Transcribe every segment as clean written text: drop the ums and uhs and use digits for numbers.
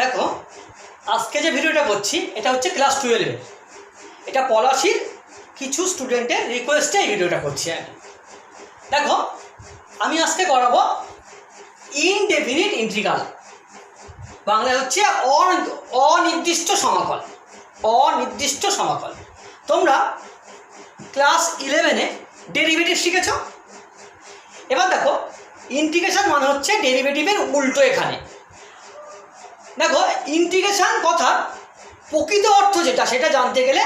দেখো আজকে যে ভিডিওটা করছি এটা হচ্ছে ক্লাস 12 এটা পলাশির কিছু স্টুডেন্টের রিকোয়েস্টে এই ভিডিওটা করছি আমি। দেখো আমি আজকে করাবো ইনডেফিনিট ইন্টিগ্রাল, বাংলায় হচ্ছে অনির্দিষ্ট সমাকল। অনির্দিষ্ট সমাকল তোমরা ক্লাস 11-এ ডেরিভেটিভ শিখেছ। এবার দেখো ইন্টিগ্রেশন মানে হচ্ছে ডেরিভেটিভের উল্টো। এখানে দেখো ইন্টিগ্রেশন কথা প্রকৃত অর্থ যেটা সেটা জানতে গেলে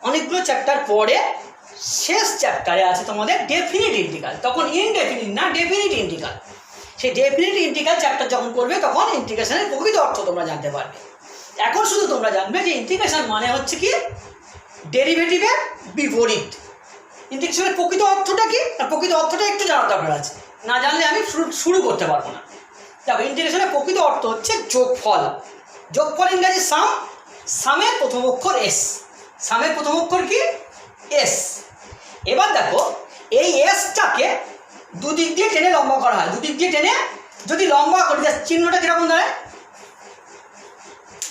অনেকগুলো চ্যাপ্টার পরে শেষ চ্যাপ্টারে আছে তোমাদের ডেফিনিট ইন্টিগ্রাল। তখন ইনডেফিনিট না ডেফিনিট ইন্টিগ্রাল। সেই ডেফিনিট ইন্টিগ্রাল চ্যাপ্টার যখন করবে তখন ইন্টিগ্রেশনের প্রকৃত অর্থ তোমরা জানতে পারবে। এখন শুধু তোমরা জানবে যে ইন্টিগ্রেশন মানে হচ্ছে কি ডেরিভেটিভের বিপরীত। ইন্টিগ্রেশনের প্রকৃত অর্থটা কি, আর প্রকৃত অর্থটা একটু জানার দরকার আছে, না জানলে আমি শুরু করতে পারবো না। দেখো ইন্টিগ্রেশনের প্রকৃত অর্থ হচ্ছে যোগফল। যোগফল ইংরাজি সাম, সামের প্রথম অক্ষর এস। সামের প্রথম অক্ষর কি এস। এবার দেখো এই এসটাকে দুদিক দিয়ে টেনে লম্বা করা হয়। দুদিক দিয়ে টেনে যদি লম্বা করে দেয় চিহ্নটা কীরকম দাঁড়ায়।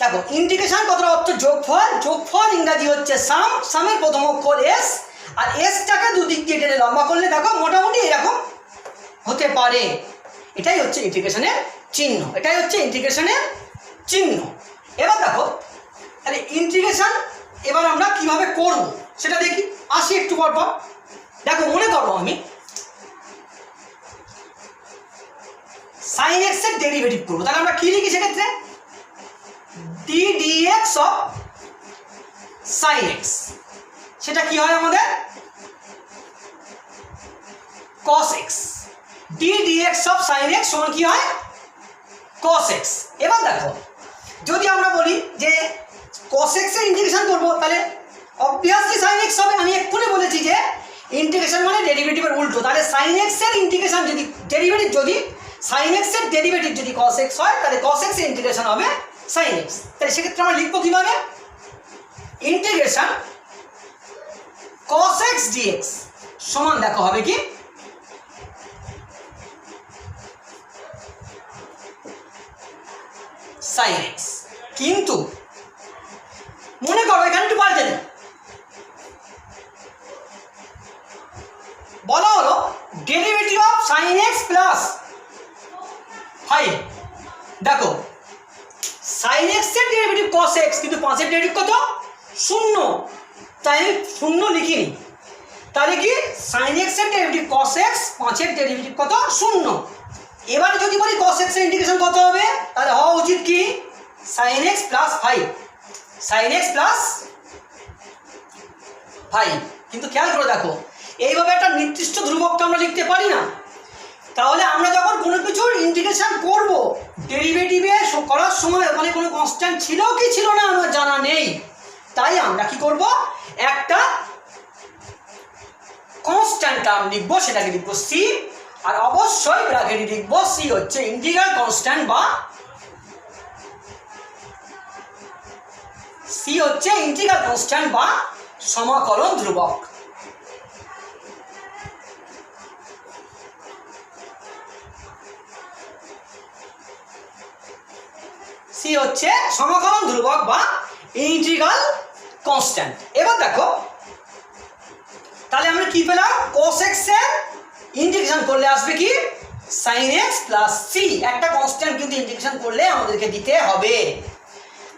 দেখো ইন্টিগ্রেশন কথার অর্থ যোগফল। যোগফল ইংরাজি হচ্ছে সাম, সামের প্রথম অক্ষর এস। আর এসটাকে দুদিক দিয়ে টেনে লম্বা করলে দেখো মোটামুটি এরকম হতে পারে। এটাই হচ্ছে ইন্টিগ্রেশনের চিহ্ন। এটাই হচ্ছে ইন্টিগ্রেশনের চিহ্ন। এবার দেখো তাহলে ইন্টিগ্রেশন এবার আমরা কিভাবে করব সেটা দেখি, আসি একটু পর। দেখো মনে করো আমি সাইন এক্স এর ডেরিভেটিভ করবো, তাহলে আমরা কি লিখি সেক্ষেত্রে d dx of sine x. সেটা কি হয় আমাদের cos x. D dx of sine x সমান কি হয় কস এক্স। এবার দেখো যদি আমরা বলি যে কস এক্স এর ইন্টিগ্রেশন করবো তাহলে অবভিয়াসলি সাইন এক্স হবে। আমি এক্ষুনি বলেছি যে ইন্টিগ্রেশন মানে ডেরিভেটিভের উল্টো। তাহলে সাইন এক্স এর ইন্টিগ্রেশন যদি ডেরিভেটিভ যদি সাইন এক্স এর ডেরিভেটিভ যদি কস এক্স হয় তাহলে কস এক্স এর ইন্টিগ্রেশন হবে সাইন এক্স। তাহলে সেক্ষেত্রে আমরা লিখবো কিভাবে ইন্টিগ্রেশন কস এক্স ডিএক্স সমান দেখো হবে কি সাইন এক্স। কিন্তু মনে করো এখানে একটু পাল্টে দিই, বলা হলো derivative of sine x plus 5। দেখো সাইন এক্স এর ডেরিভেটিভ কস এক্স, কিন্তু 5 এর ডেরিভেটিভ কত 0, তাই আমি 0 লিখিনি। তাহলে কি সাইন এক্স এর ডেরিভেটিভ কস এক্স, 5 এর ডেরিভেটিভ কত 0। এবারে যদি বলি কস এক্স এর ইন্টিগ্রেশন কত হবে, তাহলে হওয়া উচিত কি sine x plus 5। Sine x plus 5। কিন্তু খেয়াল করে দেখো এইভাবে একটা নির্দিষ্ট ধ্রুবককে আমরা লিখতে পারি না। তাহলে আমরা যখন কোনো কিছুর ইন্টিগ্রেশন করব ডেরিভেটিভে করার সময় ওখানে কোনো কনস্ট্যান্ট ছিল কি ছিল না আমার জানা নেই। তাই আমরা কি করব একটা কনস্ট্যান্ট টার্ম লিখবো, সেটাকে লিখবো সি। আর অবশ্যই ব্র্যাকেটে লিখবো সি হচ্ছে ইন্টিগ্রাল কনস্ট্যান্ট বা সি হচ্ছে ইন্টিগ্রাল কনস্ট্যান্ট বা সমাকলন ধ্রুবক। সি হচ্ছে সমাকলন ধ্রুবক বা ইন্টিগ্রাল কনস্ট্যান্ট। এবার দেখো তাহলে আমরা কি পেলাম cos x এর ইন্টিগ্রেশন করলে আসবে কি sin x প্লাস c। একটা কনস্ট্যান্ট কিন্তু ইন্টিগ্রেশন করলে আমাদেরকে দিতে হবে।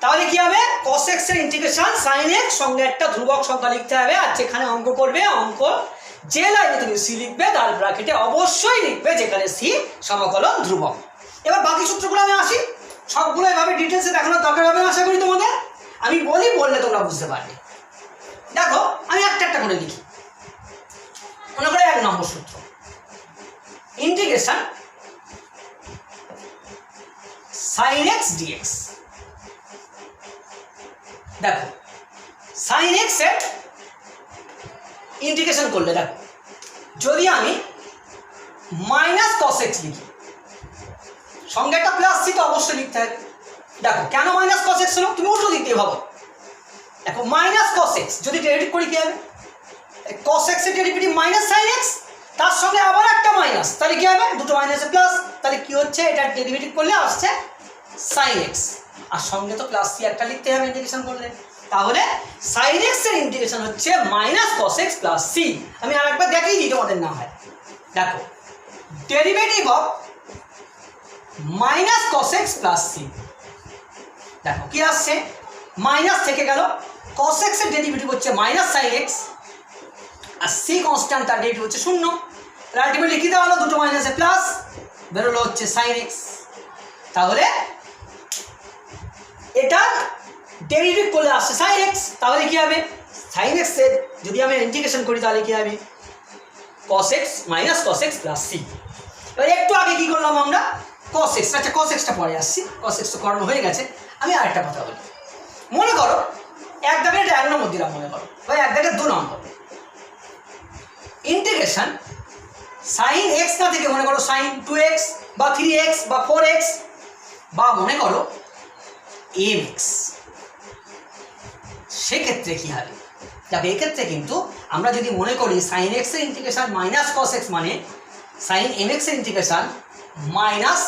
তাহলে কি হবে cos x এর ইন্টিগ্রেশন sin x সঙ্গে একটা ধ্রুবক সংখ্যা লিখতে হবে। আর যেখানে অঙ্ক করবে অঙ্ক যে লাইনে তুমি c লিখবে তার ব্র্যাকেটে অবশ্যই লিখবে যেখানে c সমাকলন ধ্রুবক। এবার বাকি সূত্রগুলো আমি আসি, সবগুলো এভাবে ডিটেলসে দেখানোর দরকার হবে না আশা করি তোমাদের। আমি বললে তোমরা বুঝতে পারবে। দেখো আমি একটা একটা করে লিখি। মনে করে 1 নম্বর সূত্র ইন্টিগ্রেশন sin x dx। দেখো sin x এর ইন্টিগ্রেশন করলে দেখো যদি আমি মাইনাস cos x লিখি সঙ্গে একটা প্লাস সি তো অবশ্যই লিখতে হবে। দেখো কেন মাইনাস cos x হলো, তুমি উল্টো দিক দিয়ে ভাবো। দেখো মাইনাস cos x যদি ডেরিভেটিভ করি কি হবে cos x এর ডেরিভেটিভ মাইনাস sin x, তার সঙ্গে আবার একটা মাইনাস, তাহলে কি হবে দুটো মাইনাসে প্লাস। তাহলে কি হচ্ছে এটা ডেরিভেটিভ করলে আসছে sin x। আর সঙ্গে তো প্লাস সি একটা লিখতে হবে ইন্টিগ্রেশন করলে। তাহলে সাইন এক্স এর ইন্টিগ্রেশন হচ্ছে minus cos x plus c. আমি আরেকবার দেখিয়ে দিই তোমাদের না হয়। দেখো derivative of minus cos x plus c, দেখো কি আসছে, মাইনাস থেকে গেল, কস এক্স এর ডেরিভেটিভ হচ্ছে মাইনাস সাইন এক্স, আর সি কনস্ট্যান্ট, তার ডেরিভেটিভ হচ্ছে শূন্য। আলটিমেটলি কি দেওয়া হলো, দুটো মাইনাসে প্লাস, বেরোলো হচ্ছে সাইন এক্স। তাহলে এটা ডেরিভেটিভ করলে আসছে সাইন এক্স, তাহলে কি হবে, সাইন এক্স এর যদি আমি ইন্টিগ্রেশন করি তাহলে কি হবে, cos x minus cos x plus C. এবার একটু আগে কি করলাম আমরা, কস এক্স, আচ্ছা কস এক্সটা পরে আসছি, কস এক্স তো করানো হয়ে গেছে। আমি আরেকটা কথা বলি, মনে করো এক দাগের এটা 1 নম্বর দিলাম, মনে করো, বা এক দাগের 2 নম্বর ইন্টিগ্রেশন সাইন এক্স না থেকে মনে করো সাইন 2x বা 3x বা 4x বা মনে করো mx, সেক্ষেত্রে কি হবে, দেখো এক্ষেত্রে কিন্তু আমরা যদি মনে করি সাইন এক্স এর ইন্টিগ্রেশন মাইনাস কস এক্স মানে সাইন mx এর ইন্টিগ্রেশন মাইনাস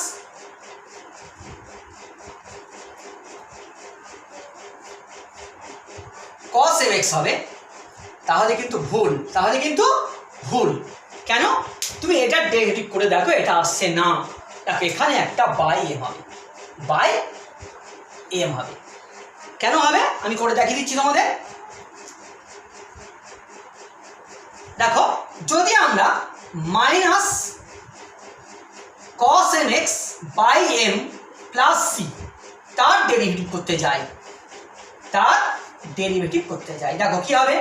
কস mx হবে, তাহলে কিন্তু ভুল, তাহলে কিন্তু ভুল। কেন, তুমি এটা ডেরিভেটিভ করে দেখো, এটা আসছে না, দেখো এখানে একটা বাই এম হবে, বাই এম হবে। কেন হবে আমি করে দেখিয়ে দিচ্ছি তোমাদের। দেখো যদি আমরা minus cos m x by m plus c তার ডেরিভেটিভ করতে যাই, তার ডেরিভেটিভ করতে যাই, দেখো কি হবে,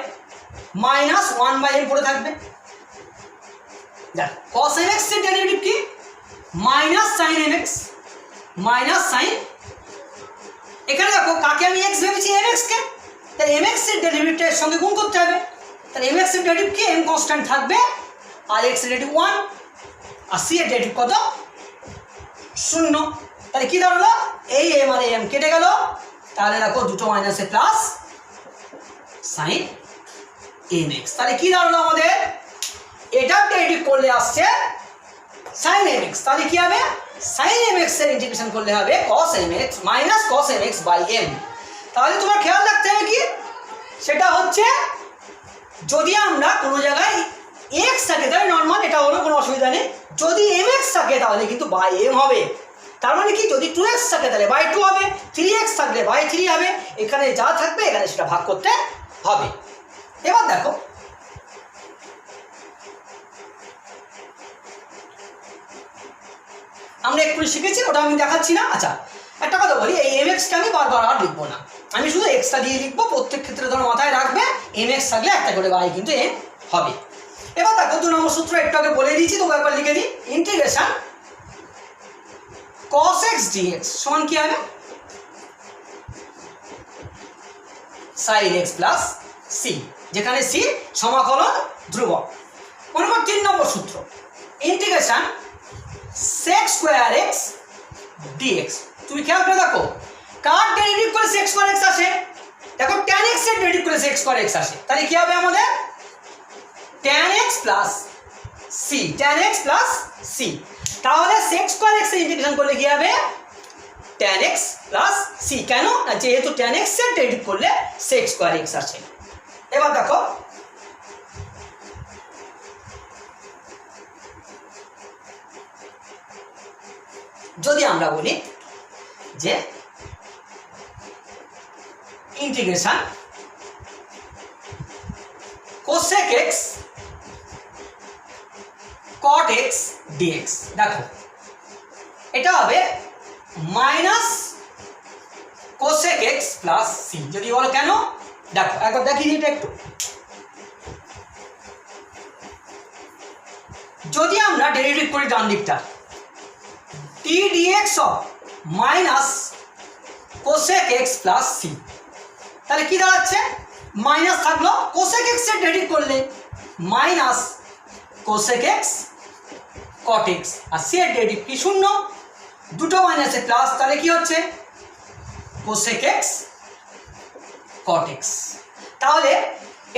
মাইনাস 1/m পড়ে থাকবে। দেখ কস এম এক্স এর ডেরিভেটিভ কি, minus sine m x, minus sine, এখানে দেখো কাকে আমি এক্স ভেবেছি, এম এক্স কে, তাহলে এম এক্স এর ডেরিভেটিভটা এর সঙ্গে গুণ করতে হবে। তাহলে এম এক্স এর ডেরিভেটিভ কি, এম কনস্ট্যান্ট থাকবে, আর এক্স এর ডেরিভেটিভ 1, আর সি এর ডেরিভেটিভ কত, 0। তাহলে কি দাঁড়ালো, এই এম আর এম কেটে গেল, তাহলে দেখো দুটো মাইনাসে প্লাস সাইন এম এক্স। তাহলে কি দাঁড়ালো আমাদের, এটা ডেরিভেটিভ করলে আসছে সাইন এম এক্স, তাহলে কি হবে, সাইন এম এক্স এর ইন্টিগ্রেশন করলে হবে cos m x minus cos m x by m. তাহলে তোমার খেয়াল রাখতে হবে কি, সেটা হচ্ছে যদি আমরা কোনো জায়গায় এক্স থাকে তাহলে নর্মাল, এটা হলো কোনো অসুবিধা নেই, যদি এম এক্স থাকে তাহলে কিন্তু বাই এম হবে। তার মানে কি, যদি 2x থাকে তাহলে বাই 2 হবে, 3x থাকলে বাই 3 হবে, এখানে যা থাকবে এখানে সেটা ভাগ করতে হবে। এবার দেখো আমরা একটু শিখেছি, ওটা আমি দেখাচ্ছি না। আচ্ছা একটা কথা বলি, এই এম এক্সটা আমি বারবার আর লিখবো না, আমি শুধু এক্সটা দিয়ে লিখবো, প্রত্যেক ক্ষেত্রে ধরো মাথায় রাখবে এম এক্স থাকলে একটা করে বাই কিন্তু এম হবে। এবার দেখো 2 নম্বর সূত্র একটু আগে বলে দিয়েছি, তোকে একবার লিখে দিই, ইন্টিগ্রেশন cos x dx সমান কি হবে, sin x প্লাস c, যেখানে c সমাকলন ধ্রুবক। মনে করো 3 নম্বর সূত্র, integration sec square x dx। তুমি খেয়াল করে দেখো কার ডেরিভেটিভ করে sec স্কয়ার x আসে, দেখো tan x এর ডেরিভেটিভ করে sec স্কয়ার x আসে, তাহলে কি হবে আমাদের tan x plus c, tan x plus c। তাহলে sec স্কয়ার x এর ইন্টিগ্রেশন করলে কি হবে tan x প্লাস c। কেন না, যেহেতু tan x এর ডেরিভেটিভ করলে sec স্কয়ার x আসে। এবার দেখো যদি আমরা বলি যে integration cosec x cot x dx, দেখো এটা হবে minus cosec x plus c। যদি বলো কেন, দেখো একবার দেখিয়ে দিই এটা একটু, যদি আমরা ডেরিভেটিভ করি ডান দিকটা t dx of minus cosec x plus c, তাহলে কি দাঁড়াচ্ছে, মাইনাস থাকলো, cosec x এর ডেরিভেটিভ করলে minus cosec x cot x, আর c এর ডেরিভেটিভ কি 0, দুটো মাইনাসে প্লাস, তাহলে কি হচ্ছে cosec x cot x। তাহলে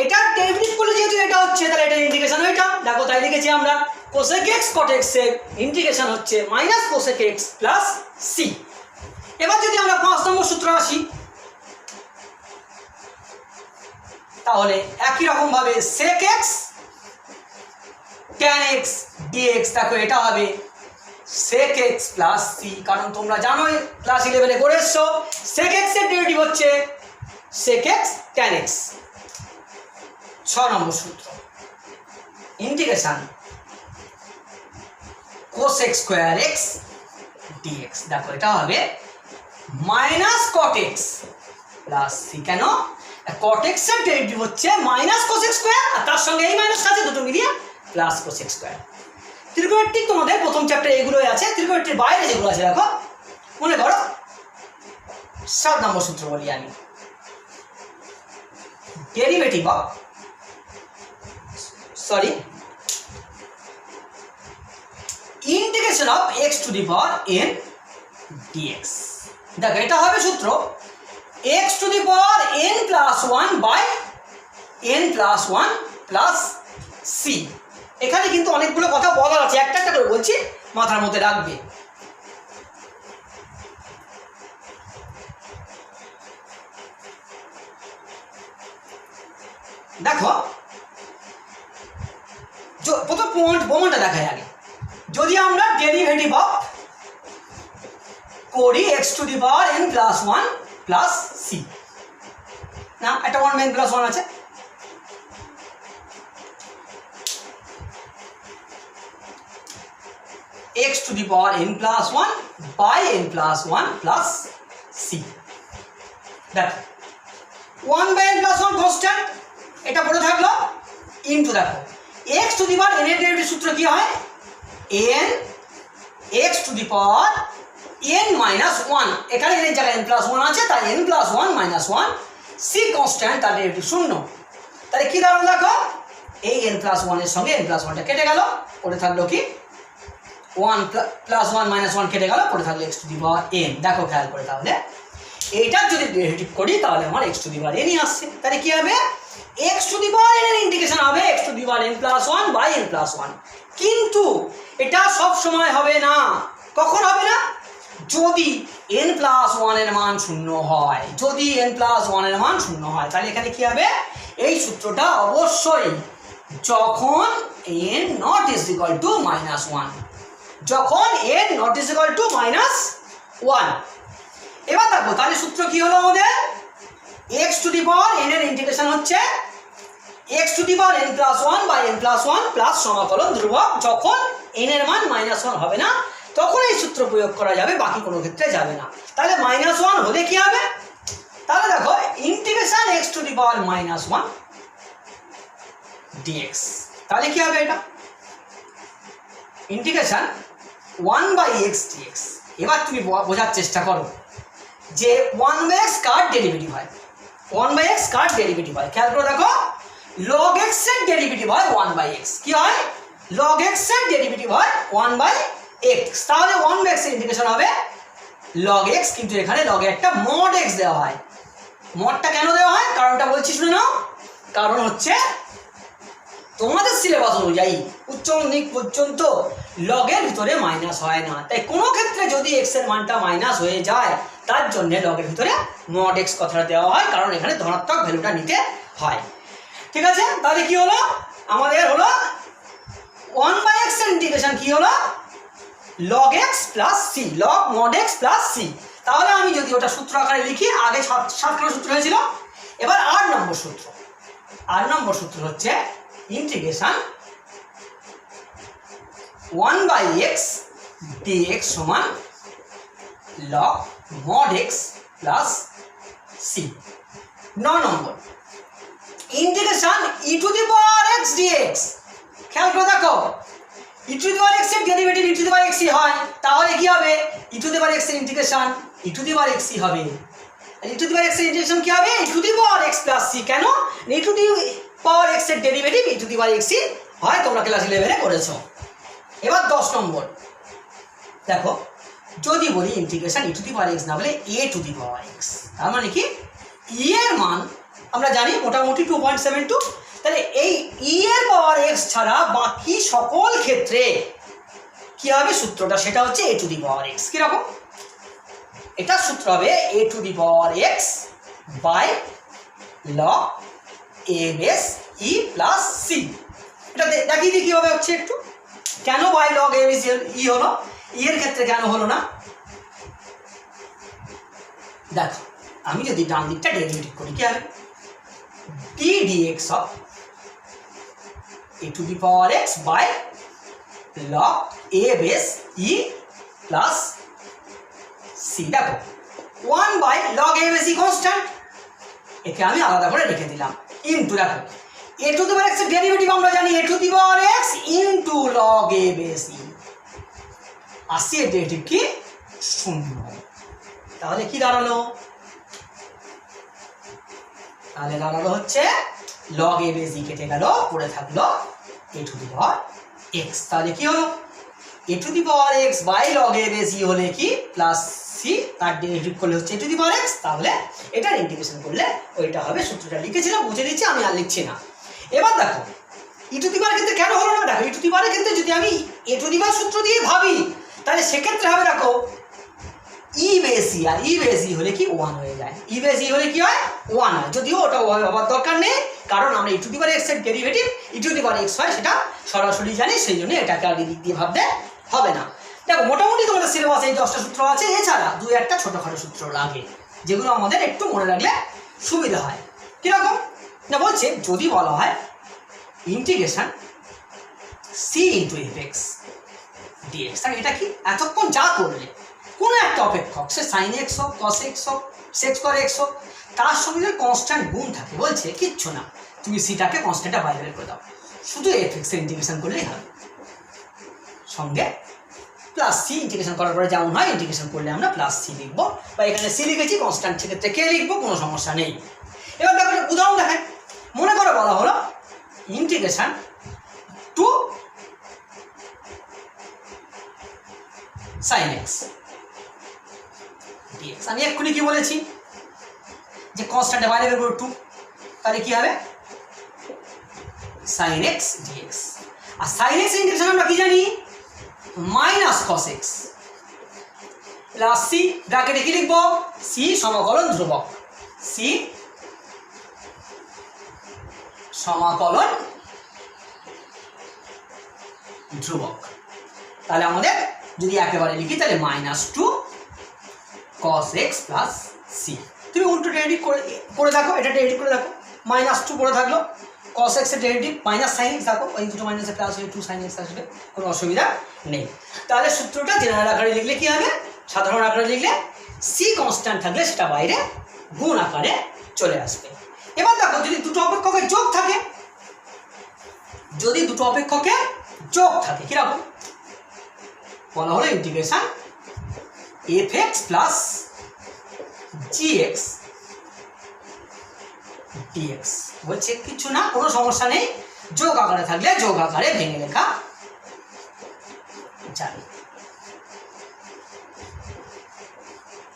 এটা ডেরিভেটিভ করলে যেহেতু এটা হচ্ছে, তাহলে এটা ইন্টিগ্রেশন এটা, দেখো তাই লিখেছি আমরা, cosec x cot x এর ইন্টিগ্রেশন হচ্ছে minus cosec x plus c। এবার যদি আমরা 5 নম্বর সূত্র আসি, তাহলে একই রকম ভাবে sec x tan x dx, দেখো এটা হবে sec x প্লাস c, কারণ তোমরা জানোই ক্লাস 11 করে এসছো sec x এর ডেরিভেটিভ হচ্ছে sec x tan x। 6 নম্বর সূত্র, integration cos x square x dx, দেখো এটা হবে minus cot x plus c। কেন? cot x এর ডেরিভেটিভ হচ্ছে মাইনাস cos x স্কয়ার, আর তার সঙ্গে এই মাইনাস আছে দুটো মিলিয়ে প্লাস cos x স্কয়ার। ত্রিকোণমিতিক তোমাদের প্রথম চ্যাপ্টারে এগুলোই আছে, ত্রিকোণমিতির বাইরে যেগুলো আছে দেখো মনে করো। 7 নম্বর সূত্র বলি আমি, derivative of integration of x to the power n dx, দেখো এটা হবে সূত্র x to the power n plus 1 by n plus 1 plus c। এখানে কিন্তু অনেকগুলো কথা বলার আছে, একটা একটা করে বলছি, মাথার মধ্যে রাখবে। দেখো প্রথম প্রমাণটা দেখাই আগে। যদি আমরা ডেরিভেটিভ অফ করি x to the power n plus 1 plus c, না একটা 1 বাই n প্লাস 1 আছে, x to the power n plus 1 by n plus 1 plus c। দেখো 1 by n plus 1 কনস্ট্যান্ট, এটা পড়ে থাকলো, ইনটু দেখো x to the power n এর derivative সূত্র কি হয়, n x to the power n minus 1, এখানে n এর জায়গায় n plus 1 আছে, তাই n plus 1 minus 1, c constant, তার ডেরিভেটিভ শূন্য। তাহলে কি দাঁড়ালো দেখো, এই n plus 1 এর সঙ্গে n plus 1টা কেটে গেল, পড়ে থাকলো কি 1 প্লাস 1 মাইনাস 1 কেটে গেল, পড়ে থাকলো x to the power n। দেখো খেয়াল করে, তাহলে এইটার যদি ডেরিভেটিভ করি তাহলে আমার x to the power n ই আসছে। তাহলে কি হবে, x to the power n এর ইন্টিগ্রেশন হবে x to the power n plus 1 by n plus 1। কিন্তু এটা সব সময় হবে না। কখন হবে না? যদি n প্লাস 1 এর মান 0 হয়। যদি n প্লাস 1 এর মান 0 হয়, তাহলে এখানে কি হবে, এই সূত্রটা অবশ্যই যখন n not is equal to minus 1, যখন n not is equal to minus 1। এবার দেখো তাহলে সূত্র কি হলো আমাদের, x to the power n এর ইন্টিগ্রেশন হচ্ছে x to the power n plus 1 by n plus 1 plus সমাকলন ধ্রুবক, যখন n এর মান মাইনাস 1 হবে না তখন এই সূত্র প্রয়োগ করা যাবে, বাকি কোনো ক্ষেত্রে যাবে না। তাহলে মাইনাস 1 হলে কি হবে, তাহলে দেখো integration x to the power minus 1 dx, তাহলে কি হবে, এটা ইন্টিগ্রেশন 1 বাই x dx। এবার তুমি বোঝার চেষ্টা করো যে 1 বাই x কার ডেরিভেটিভ হয়, 1 বাই x কার ডেরিভেটিভ হয়, খেয়াল করে দেখো log x এর ডেরিভেটিভ হয় 1 বাই x, কি হয়, log x এর ডেরিভেটিভ হয় 1 বাই x। তাহলে 1 বাই x এর ইন্টিগ্রেশন হবে log x, কিন্তু এখানে log এর একটা mod x দেওয়া হয়। মডটা কেন দেওয়া হয়, কারণটা বলছি শুনে নাও। কারণ হচ্ছে তোমাদের সিলেবাস অনুযায়ী উচ্চ মাধ্যমিক পর্যন্ত লগের ভিতরে মাইনাস হয় না, তাই কোনো ক্ষেত্রে যদি x এর মানটা মাইনাস হয়ে যায় তার জন্য লগের ভিতরে mod x কথাটা দেওয়া হয়, কারণ এখানে ধনাত্মক ভ্যালুটা নিতে হয়। ঠিক আছে, তাহলে কি হলো, আমাদের হলো 1 বাই x এর ইন্টিগ্রেশন কি হলো, log x plus c, log mod x plus c। তাহলে আমি যদি ওটা সূত্র আকারে লিখি, আগে 7খানা সূত্র হয়েছিল, এবার 8 নম্বর সূত্র। 8 নম্বর সূত্র হচ্ছে ইন্টিগ্রেশন 1 বাই x dx সমান log mod x plus c। 9 number integration e two the power x dx। খেয়াল করে দেখো e two the power x এর derivative e two the power x হয়, তাহলে কি হবে, e two the power x এর integration e two the power x হবে। e two the power x এর ইন্টিগ্রেশন কি হবে, e two the power x plus c। কেন, e two the power x এর derivative e two the power x হয়, তোমরা class 11 এ করেছো। এবার 10 নম্বর দেখো, যদি বলি integration e two the power x না বলে a to the power x, তার মানে কি e এর মান আমরা জানি মোটামুটি 2.72, তাহলে এই e এর পাওয়ার x ছাড়া বাকি সকল ক্ষেত্রে কি হবে সূত্রটা, সেটা হচ্ছে a to the power x। কিরকম, এটা সূত্র হবে a to the power x by log a base e plus c। এটা দেখিয়ে দিই কীভাবে হচ্ছে একটু, কেন by log a base e হলো, e এর ক্ষেত্রে কেন হলো না। দেখো আমি যদি ডান দিকটা ডেরিভেটিভ করি কি হবে, d dx of a to the power x by log a base e plus c। দেখো 1 by log a base e constant, একে আমি আলাদা করে রেখে দিলাম, ইনটু দেখো a to the power x এর ডেরিভেটিভ আমরা জানি a to the power x into log a base e, আর c এর ডেরিভেটিভ কি 0। তাহলে কি দাঁড়ালো, তাহলে দাঁড়ালো হচ্ছে log a বেস e কেটে গেল, পড়ে থাকলো a to the power x। তাহলে কি হলো a to the power x by log a base e হলে কি প্লাস c, তার ডেরিভেটিভ করলে হচ্ছে a to the power x। তাহলে এটার ইন্টিগ্রেশন করলে ওইটা হবে, সূত্রটা লিখেছিলাম বুঝে দিচ্ছি, আমি আর লিখছি না। এবার দেখো ই টু দি পাওয়ার ক্ষেত্রে কেন হলো না, দেখো ই টু দি পাওয়ার ক্ষেত্রে যদি আমি a টু দি পাওয়ার সূত্র দিয়ে ভাবি তাহলে সেক্ষেত্রে হবে দেখো ই বেস ই, আর ই বেস ই হলে কি 1 হয়ে যায়, ই বেস ই হলে কি হয় 1 হয়, যদিও ওটা হওয়ার দরকার নেই, কারণ আমরা ই টু দি পাওয়ার x এর derivative E two the power x হয় সেটা সরাসরি জানি, সেই জন্য এটাকে আর দিক দিয়ে ভাবতে হবে না। দেখো মোটামুটি তোমাদের সিলেবাসে এই 10টা সূত্র আছে, এছাড়া 2-1টা ছোটোখাটো সূত্র লাগে যেগুলো আমাদের একটু মনে রাখলে সুবিধা হয়। কীরকম না বলছে, যদি বলা হয় integration c into f x dx, তাহলে এটা কি এতক্ষণ যা করলে কোনো একটা অপেক্ষক, সে সাইন এক্স হোক, কস এক্স হোক, সেক্স কর এক্স হোক, তার সঙ্গে কনস্ট্যান্ট গুণ থাকে, বলছে কিচ্ছু না, তুমি সিটাকে কনস্ট্যান্টটা বাইরে বের করে দাও, শুধু এফ এক্সের ইন্টিগ্রেশন করলেই হবে, সঙ্গে প্লাস সি ইন্টিগ্রেশন করার পরে যেমন হয় ইন্টিগ্রেশন করলে আমরা প্লাস সি লিখবো, বা এখানে সি লিখেছি কনস্ট্যান্ট সেক্ষেত্রে কে লিখবো, কোনো সমস্যা নেই। এবার দেখো উদাহরণ দেখায়, মনে করে বলা হলো integration two sine x dx. আমি এক্ষুনি কি বলেছি যে কনস্ট্যান্ট বাইরে বের করবো 2, তাহলে কি হবে সাইন এক্স ডিএক্স। আর সাইন এক্স ইন্টিগ্রেশন আমরা কি জানি, minus cos x plus C, ব্র্যাকেটে কি লিখবো সি সমাকলন ধ্রুবক, সি সমাকলন ধ্রুবক। তাহলে আমাদের যদি একেবারে লিখি তাহলে -2 cos x প্লাস সি। তুমি উল্টো ডেরিভেটিভ করে দেখো, এটা ডেরিভেটিভ করে দেখো, -2 পড়ে থাকলো, cos x এর ডেরিভেটিভ মাইনাস সাইন এক্স, দেখো ওই দুটো মাইনাসে প্লাস হয়ে 2 sin x আসবে, কোনো অসুবিধা নেই। তাহলে সূত্রটা জেনারেল আকারে লিখলে কি হবে, সাধারণ আকারে লিখলে সি কনস্ট্যান্ট থাকলে সেটা বাইরে গুণ আকারে চলে আসবে। এবার দেখো যদি দুটো অপেক্ষকের যোগ থাকে, যদি দুটো অপেক্ষকের যোগ থাকে কিরকম বলা হলো ইন্টিগ্রেশন এফ এক্স প্লাস জি এক্স ডিএক্স, বলছে কিছু না, কোনো সমস্যা নেই, যোগ আকারে থাকলে যোগ আকারে ভেঙে লেখা যাবে।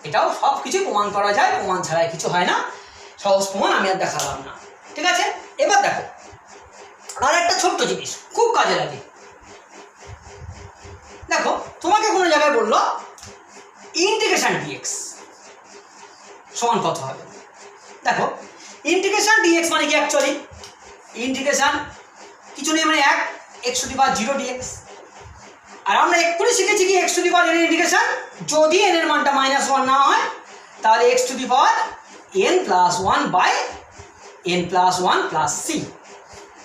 এটাও সব কিছু প্রমাণ করা যায়, প্রমাণ ছাড়াই কিছু হয় না, সহজ প্রমাণ আমি আর দেখালাম না, ঠিক আছে। এবার দেখো আর একটা ছোট্ট জিনিস খুব কাজে লাগে, দেখো তোমাকে কোনো জায়গায় বললো ইন্টিগ্রেশন ডিএক্স সমান কত হবে, দেখো ইন্টিগ্রেশন ডিএক্স মানে কি, অ্যাকচুয়ালি ইন্টিগ্রেশন কিছু নেই মানে 1 x to the power 0 dx, আর আমরা এক্ষুনি শিখেছি কি x to the power n integration, যদি n এর মানটা -1 না হয় তাহলে x to the power n plus 1 by n plus 1 plus C,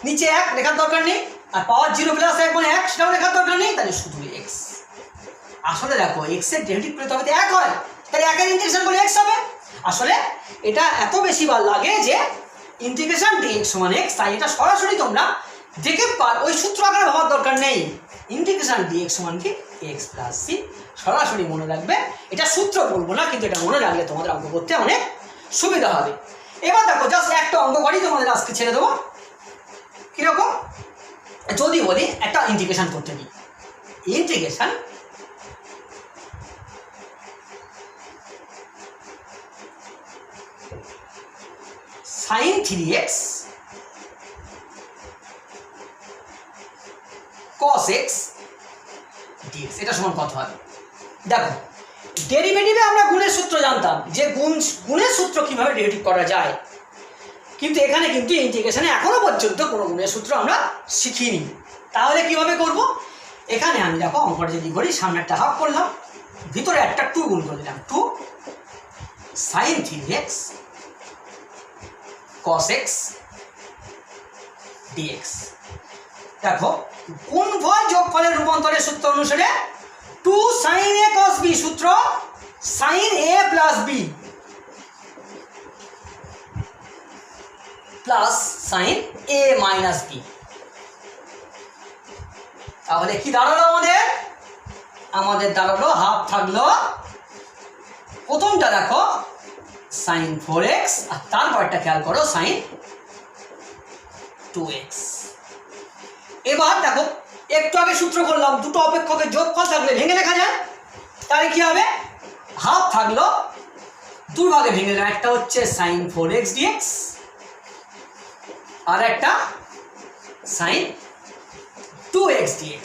নিচে 1 লেখার দরকার নেই, আর পাওয়ার 0 প্লাস 1 মানে 1 সেটাও লেখার দরকার নেই, তাহলে শুধু x। আসলে দেখো x এর ডেরিভেটিভ করলে তবে 1 হয়, তাহলে 1 এর ইন্টিগ্রেশন করলে x হবে। আসলে এটা এত বেশি বার লাগে যে ইন্টিগ্রেশন dx সমান x, তাই এটা সরাসরি তোমরা দেখে ওই সূত্র আকারে ভাবার দরকার নেই, ইন্টিগ্রেশন dx সমান কি x প্লাস সি, সরাসরি মনে রাখবে, এটা সূত্র বলবো না, কিন্তু এটা মনে রাখলে তোমাদের অঙ্ক করতে অনেক সুবিধা হবে। এবার দেখো জাস্ট একটা অঙ্ক করি, তোমাদের আজকে ছেড়ে দেবো। কিরকম, যদি বলি একটা ইন্টিগ্রেশন করতে দিই, integration sin 3x cos x dx, এটা সমান কত হবে, দেখো ডেরিভেটিভে আমরা গুণের সূত্র জানতাম যে গুণের সূত্র কীভাবে ডেরিভেটিভ করা যায়, কিন্তু এখানে কিন্তু ইন্টিগ্রেশনে এখনও পর্যন্ত কোনো গুণের সূত্র আমরা শিখিনি। তাহলে কীভাবে করব? এখানে আমি দেখো অঙ্কটা যদি করি, সামনে একটা হাফ করলাম, ভিতরে একটা 2 গুণ করে দিলাম, 2 sin 3x cos x dx। দেখো গুণফল যোগফলের রূপান্তরের সূত্র অনুসারে 2 sin a cos b সূত্র sin a plus b plus sin a minus b। তাহলে কি দাঁড়ালো আমাদের দাঁড়ালো হাফ থাকলো, প্রথমটা দেখো sin 4x আর তারপরটা খেয়াল করো sin 2x। এবার দেখো একটু আগে সূত্র করলাম, দুটো অপেক্ষকের যোগফল থাকলে ভেঙে লেখা যায়, তাহলে কি হবে? হাফ থাকলো, দুই ভাগে ভেঙে দিলাম, একটা হচ্ছে sin 4x dx আর একটা sin 2x dx।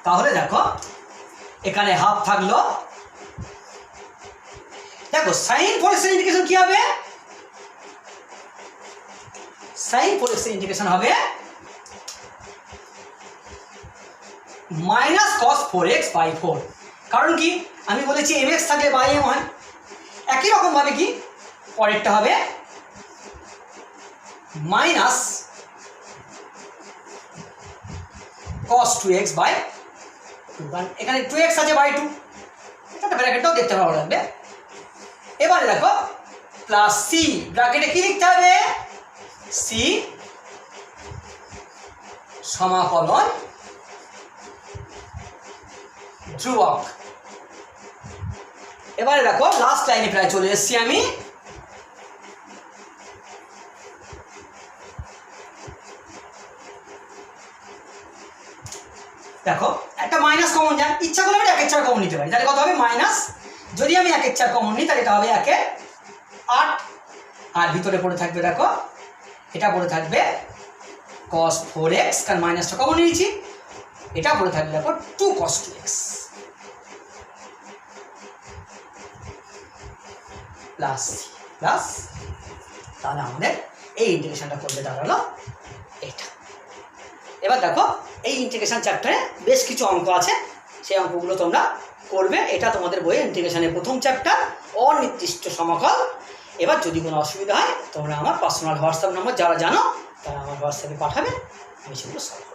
তাহলে দেখো এখানে হাফ থাকলো, দেখো sin 4x এর ইন্টিগ্রেশন কি হবে? sin 4x এর ইন্টিগ্রেশন হবে মাইনাস cos 4x বাই 4। কারণ কি আমি বলেছি mx থাকলে বাই m হয়, একই রকম ভাবে কি পরেরটা হবে মাইনাস cos 2x বাই 2, এখানে 2x আছে বাই 2, এটা ব্র্যাকেটটাও দেখতে ভালো লাগবে। এবারে দেখো প্লাস সি, ব্র্যাকেটে কি লিখতে হবে? সি সমাকলন ধ্রুবক। এবারে দেখো লাস্ট লাইনে প্রায় চলে এসেছি আমি। দেখো একটা মাইনাস কমন যায়, ইচ্ছা করলে আমি 1/4 কমন নিতে পারি, তাহলে কত হবে? মাইনাস, যদি আমি 1/4 কমন নিই তাহলে এটা হবে 1/8, আর ভিতরে পড়ে থাকবে দেখো এটা পড়ে থাকবে cos 4x, কারণ মাইনাসটা কমন নিয়েছি, এটা পড়ে থাকবে দেখো 2 cos 2x প্লাস প্লাস। তাহলে আমাদের এই ইন্টিগ্রেশনটা করবে দাঁড়ালো এটা। এবার দেখো এই ইন্টিগ্রেশন চ্যাপ্টারে বেশ কিছু অঙ্ক আছে, সেই অঙ্কগুলো তোমরা করবে। এটা তোমাদের বইয়ে ইন্টিগ্রেশনের প্রথম চ্যাপ্টার, অনির্দিষ্ট সমাকল। এবার যদি কোনো অসুবিধা হয় তোমরা আমার পার্সোনাল হোয়াটসঅ্যাপ নম্বর যারা জানো তারা আমার হোয়াটসঅ্যাপে পাঠাবে, আমি সেগুলো সলভ